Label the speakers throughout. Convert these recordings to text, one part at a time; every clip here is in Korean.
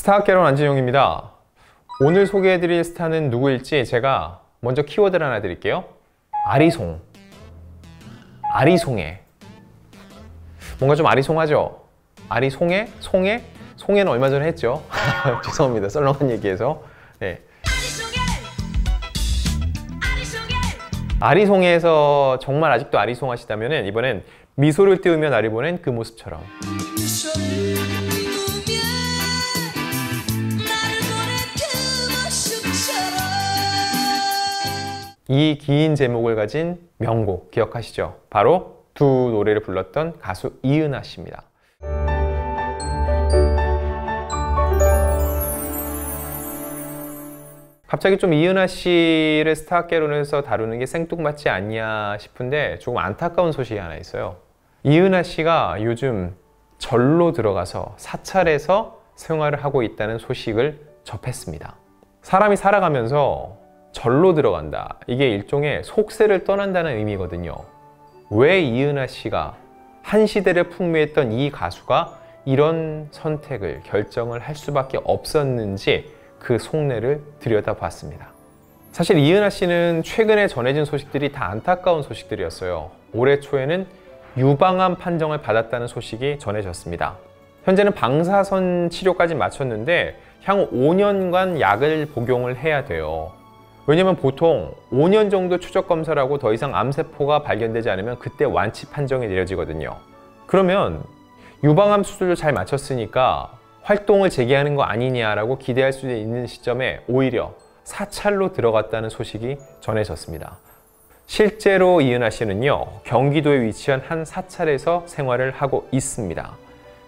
Speaker 1: 스타학개론 안진용입니다. 오늘 소개해드릴 스타는 누구일지 제가 먼저 키워드를 하나 드릴게요. 아리송. 아리송해. 뭔가 좀 아리송하죠? 아리송해? 송해? 송해는 얼마 전에 했죠. 죄송합니다. 썰렁한 얘기해서. 네. 아리송해에서 정말 아직도 아리송하시다면 이번엔 미소를 띄우며 나를 보낸 그 모습처럼. 이 긴 제목을 가진 명곡 기억하시죠? 바로 두 노래를 불렀던 가수 이은하 씨입니다. 갑자기 좀 이은하 씨를 스타학개론에서 다루는 게 생뚱맞지 않냐 싶은데 조금 안타까운 소식이 하나 있어요. 이은하 씨가 요즘 절로 들어가서 사찰에서 생활을 하고 있다는 소식을 접했습니다. 사람이 살아가면서 절로 들어간다. 이게 일종의 속세를 떠난다는 의미거든요. 왜 이은하 씨가 한 시대를 풍미했던 이 가수가 이런 선택을, 결정을 할 수밖에 없었는지 그 속내를 들여다봤습니다. 사실 이은하 씨는 최근에 전해진 소식들이 다 안타까운 소식들이었어요. 올해 초에는 유방암 판정을 받았다는 소식이 전해졌습니다. 현재는 방사선 치료까지 마쳤는데 향후 5년간 약을 복용을 해야 돼요. 왜냐면 보통 5년 정도 추적 검사를 하고 더 이상 암세포가 발견되지 않으면 그때 완치 판정이 내려지거든요. 그러면 유방암 수술도 잘 마쳤으니까 활동을 재개하는 거 아니냐라고 기대할 수 있는 시점에 오히려 사찰로 들어갔다는 소식이 전해졌습니다. 실제로 이은하 씨는요, 경기도에 위치한 한 사찰에서 생활을 하고 있습니다.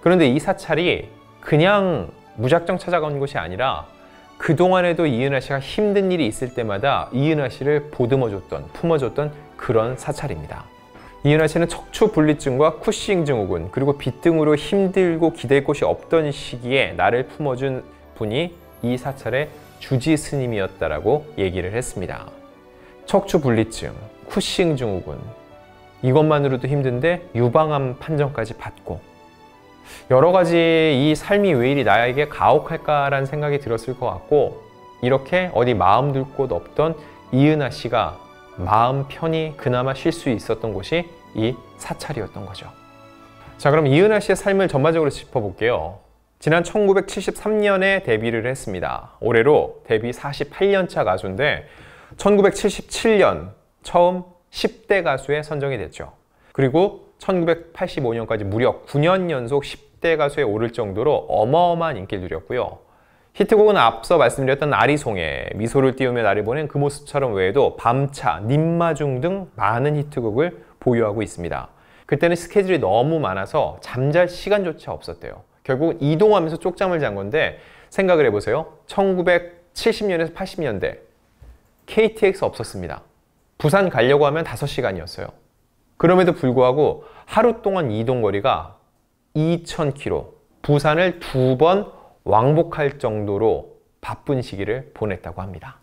Speaker 1: 그런데 이 사찰이 그냥 무작정 찾아간 곳이 아니라 그동안에도 이은하 씨가 힘든 일이 있을 때마다 이은하 씨를 보듬어줬던, 품어줬던 그런 사찰입니다. 이은하 씨는 척추 분리증과 쿠싱 증후군, 그리고 비등으로 힘들고 기댈 곳이 없던 시기에 나를 품어준 분이 이 사찰의 주지 스님이었다라고 얘기를 했습니다. 척추 분리증, 쿠싱 증후군, 이것만으로도 힘든데 유방암 판정까지 받고 여러 가지 이 삶이 왜 이리 나에게 가혹할까라는 생각이 들었을 것 같고, 이렇게 어디 마음 둘 곳 없던 이은하 씨가 마음 편히 그나마 쉴 수 있었던 곳이 이 사찰이었던 거죠. 자, 그럼 이은하 씨의 삶을 전반적으로 짚어볼게요. 지난 1973년에 데뷔를 했습니다. 올해로 데뷔 48년차 가수인데 1977년 처음 10대 가수에 선정이 됐죠. 그리고 1985년까지 무려 9년 연속 10대 가수에 오를 정도로 어마어마한 인기를 누렸고요. 히트곡은 앞서 말씀드렸던 아리송해, 미소를 띄우며 나를 보낸 그 모습처럼 외에도 밤차, 님마중 등 많은 히트곡을 보유하고 있습니다. 그때는 스케줄이 너무 많아서 잠잘 시간조차 없었대요. 결국은 이동하면서 쪽잠을 잔 건데 생각을 해보세요. 1970년에서 80년대 KTX 없었습니다. 부산 가려고 하면 5시간이었어요. 그럼에도 불구하고 하루 동안 이동거리가 2000km, 부산을 2번 왕복할 정도로 바쁜 시기를 보냈다고 합니다.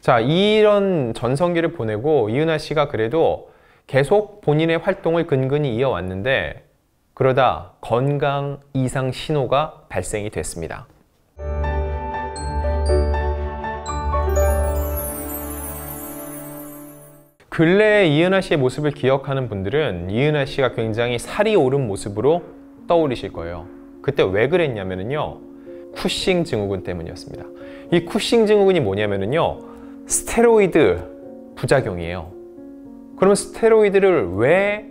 Speaker 1: 자, 이런 전성기를 보내고 이은하 씨가 그래도 계속 본인의 활동을 근근히 이어왔는데 그러다 건강 이상 신호가 발생이 됐습니다. 근래에 이은하 씨의 모습을 기억하는 분들은 이은하 씨가 굉장히 살이 오른 모습으로 떠올리실 거예요. 그때 왜 그랬냐면요, 쿠싱 증후군 때문이었습니다. 이 쿠싱 증후군이 뭐냐면요, 스테로이드 부작용이에요. 그러면 스테로이드를 왜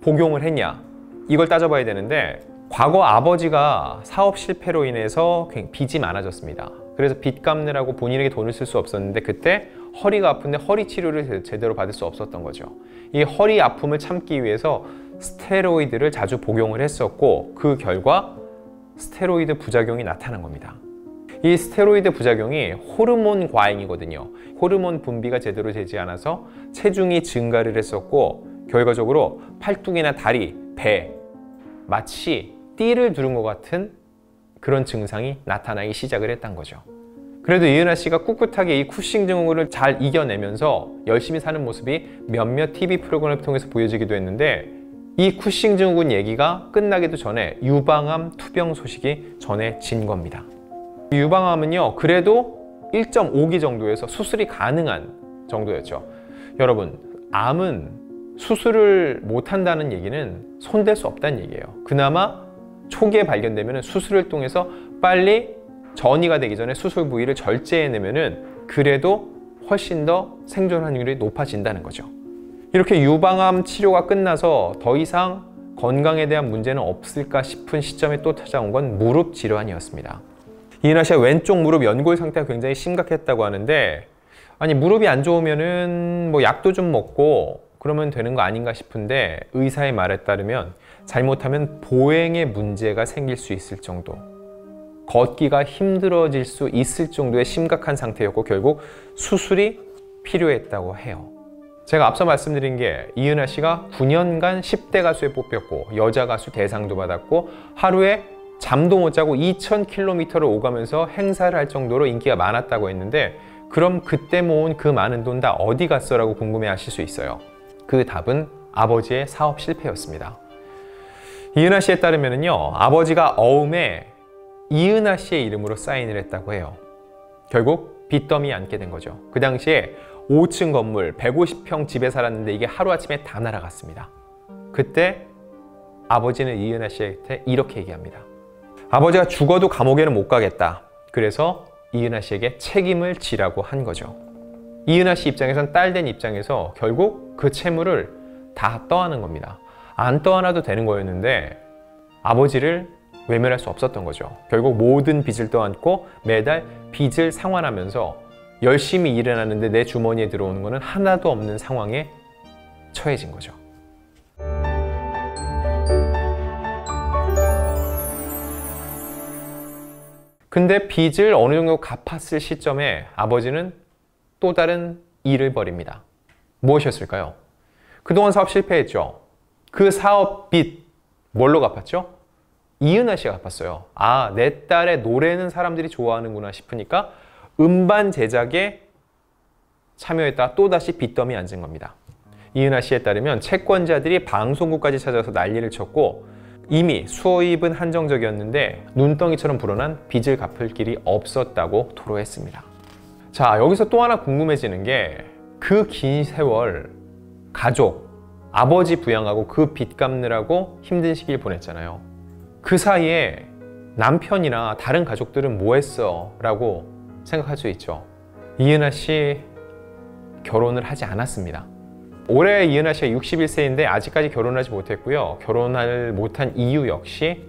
Speaker 1: 복용을 했냐, 이걸 따져봐야 되는데, 과거 아버지가 사업 실패로 인해서 빚이 많아졌습니다. 그래서 빚 갚느라고 본인에게 돈을 쓸 수 없었는데 그때 허리가 아픈데 허리 치료를 제대로 받을 수 없었던 거죠. 이 허리 아픔을 참기 위해서 스테로이드를 자주 복용을 했었고, 그 결과 스테로이드 부작용이 나타난 겁니다. 이 스테로이드 부작용이 호르몬 과잉이거든요. 호르몬 분비가 제대로 되지 않아서 체중이 증가를 했었고, 결과적으로 팔뚝이나 다리, 배, 마치 띠를 두른 것 같은 그런 증상이 나타나기 시작을 했던 거죠. 그래도 이은하 씨가 꿋꿋하게 이 쿠싱 증후군을 잘 이겨내면서 열심히 사는 모습이 몇몇 TV 프로그램을 통해서 보여지기도 했는데 이 쿠싱 증후군 얘기가 끝나기도 전에 유방암 투병 소식이 전해진 겁니다. 유방암은요, 그래도 1.5기 정도에서 수술이 가능한 정도였죠. 여러분, 암은 수술을 못한다는 얘기는 손댈 수 없다는 얘기예요. 그나마 초기에 발견되면 수술을 통해서 빨리 전이가 되기 전에 수술 부위를 절제해내면 그래도 훨씬 더 생존 확률이 높아진다는 거죠. 이렇게 유방암 치료가 끝나서 더 이상 건강에 대한 문제는 없을까 싶은 시점에 또 찾아온 건 무릎 질환이었습니다. 이은하 씨의 왼쪽 무릎 연골 상태가 굉장히 심각했다고 하는데, 아니 무릎이 안 좋으면은 뭐 약도 좀 먹고 그러면 되는 거 아닌가 싶은데, 의사의 말에 따르면 잘못하면 보행에 문제가 생길 수 있을 정도, 걷기가 힘들어질 수 있을 정도의 심각한 상태였고 결국 수술이 필요했다고 해요. 제가 앞서 말씀드린 게 이은하 씨가 9년간 10대 가수에 뽑혔고 여자 가수 대상도 받았고 하루에 잠도 못 자고 2000km를 오가면서 행사를 할 정도로 인기가 많았다고 했는데, 그럼 그때 모은 그 많은 돈 다 어디 갔어? 라고 궁금해 하실 수 있어요. 그 답은 아버지의 사업 실패였습니다. 이은하 씨에 따르면요, 아버지가 어음에 이은하 씨의 이름으로 사인을 했다고 해요. 결국 빚더미에 앉게 된 거죠. 그 당시에 5층 건물 150평 집에 살았는데 이게 하루아침에 다 날아갔습니다. 그때 아버지는 이은하 씨한테 이렇게 얘기합니다. 아버지가 죽어도 감옥에는 못 가겠다. 그래서 이은하 씨에게 책임을 지라고 한 거죠. 이은하 씨 입장에선 딸된 입장에서 결국 그 채무를 다 떠안은 겁니다. 안 떠안아도 되는 거였는데 아버지를 외면할 수 없었던 거죠. 결국 모든 빚을 떠안고 매달 빚을 상환하면서 열심히 일을 하는데 내 주머니에 들어오는 거는 하나도 없는 상황에 처해진 거죠. 근데 빚을 어느 정도 갚았을 시점에 아버지는 또 다른 일을 벌입니다. 무엇이었을까요? 그동안 사업 실패했죠. 그 사업 빚 뭘로 갚았죠? 이은하 씨가 갚았어요. 아, 내 딸의 노래는 사람들이 좋아하는구나 싶으니까 음반 제작에 참여했다가 또다시 빚더미에 앉은 겁니다. 이은하 씨에 따르면 채권자들이 방송국까지 찾아서 난리를 쳤고 이미 수입은 한정적이었는데 눈덩이처럼 불어난 빚을 갚을 길이 없었다고 토로했습니다. 자, 여기서 또 하나 궁금해지는 게 그 긴 세월 가족, 아버지 부양하고 그 빚 갚느라고 힘든 시기를 보냈잖아요. 그 사이에 남편이나 다른 가족들은 뭐 했어? 라고 생각할 수 있죠. 이은하 씨 결혼을 하지 않았습니다. 올해 이은하 씨가 61세인데 아직까지 결혼하지 못했고요. 결혼을 못한 이유 역시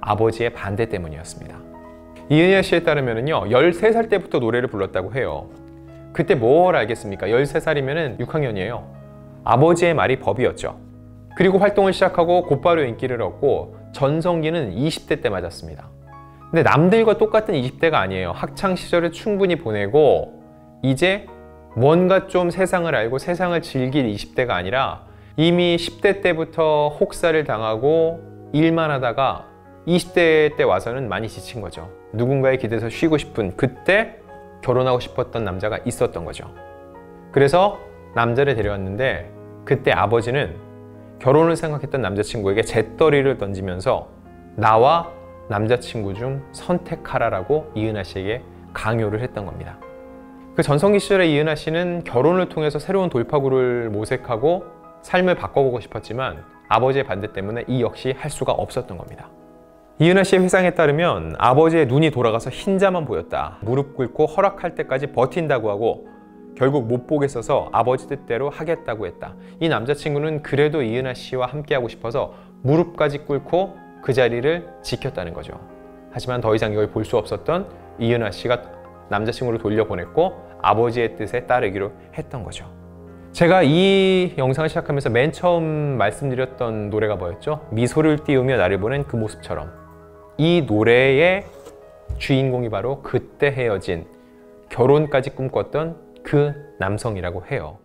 Speaker 1: 아버지의 반대 때문이었습니다. 이은하 씨에 따르면요, 13살 때부터 노래를 불렀다고 해요. 그때 뭘 알겠습니까? 13살이면 6학년이에요. 아버지의 말이 법이었죠. 그리고 활동을 시작하고 곧바로 인기를 얻고 전성기는 20대 때 맞았습니다. 근데 남들과 똑같은 20대가 아니에요. 학창 시절을 충분히 보내고 이제 뭔가 좀 세상을 알고 세상을 즐길 20대가 아니라 이미 10대 때부터 혹사를 당하고 일만 하다가 20대 때 와서는 많이 지친 거죠. 누군가에 기대서 쉬고 싶은, 그때 결혼하고 싶었던 남자가 있었던 거죠. 그래서 남자를 데려왔는데 그때 아버지는 결혼을 생각했던 남자친구에게 재떨이를 던지면서 나와 남자친구 중 선택하라라고 이은하 씨에게 강요를 했던 겁니다. 그 전성기 시절에 이은하 씨는 결혼을 통해서 새로운 돌파구를 모색하고 삶을 바꿔보고 싶었지만 아버지의 반대 때문에 이 역시 할 수가 없었던 겁니다. 이은하 씨의 회상에 따르면 아버지의 눈이 돌아가서 흰자만 보였다. 무릎 꿇고 허락할 때까지 버틴다고 하고 결국 못 보겠어서 아버지 뜻대로 하겠다고 했다. 이 남자친구는 그래도 이은하 씨와 함께하고 싶어서 무릎까지 꿇고 그 자리를 지켰다는 거죠. 하지만 더 이상 이걸 볼 수 없었던 이은하 씨가 남자친구를 돌려보냈고 아버지의 뜻에 따르기로 했던 거죠. 제가 이 영상을 시작하면서 맨 처음 말씀드렸던 노래가 뭐였죠? 미소를 띄우며 나를 보낸 그 모습처럼. 이 노래의 주인공이 바로 그때 헤어진, 결혼까지 꿈꿨던 그 남성이라고 해요.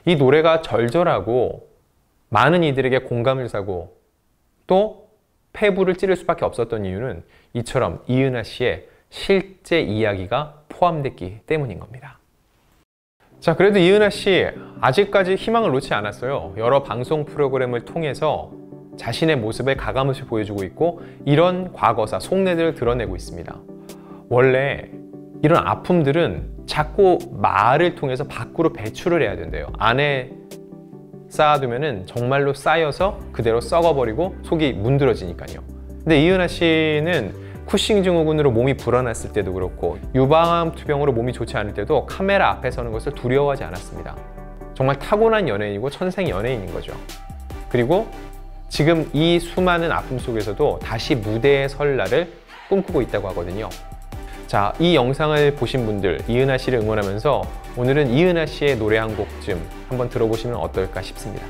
Speaker 1: 이 노래가 절절하고 많은 이들에게 공감을 사고 또 폐부를 찌를 수밖에 없었던 이유는 이처럼 이은하 씨의 실제 이야기가 포함됐기 때문인 겁니다. 자, 그래도 이은하 씨 아직까지 희망을 놓지 않았어요. 여러 방송 프로그램을 통해서 자신의 모습을 가감없이 보여주고 있고 이런 과거사, 속내들을 드러내고 있습니다. 원래 이런 아픔들은 자꾸 말을 통해서 밖으로 배출을 해야 된대요. 안에 쌓아두면은 정말로 쌓여서 그대로 썩어버리고 속이 문드러지니까요. 근데 이은하 씨는 쿠싱 증후군으로 몸이 불어났을 때도 그렇고 유방암 투병으로 몸이 좋지 않을 때도 카메라 앞에 서는 것을 두려워하지 않았습니다. 정말 타고난 연예인이고 천생 연예인인 거죠. 그리고 지금 이 수많은 아픔 속에서도 다시 무대에 설 날을 꿈꾸고 있다고 하거든요. 자, 이 영상을 보신 분들, 이은하 씨를 응원하면서 오늘은 이은하 씨의 노래 한 곡 좀 한번 들어보시면 어떨까 싶습니다.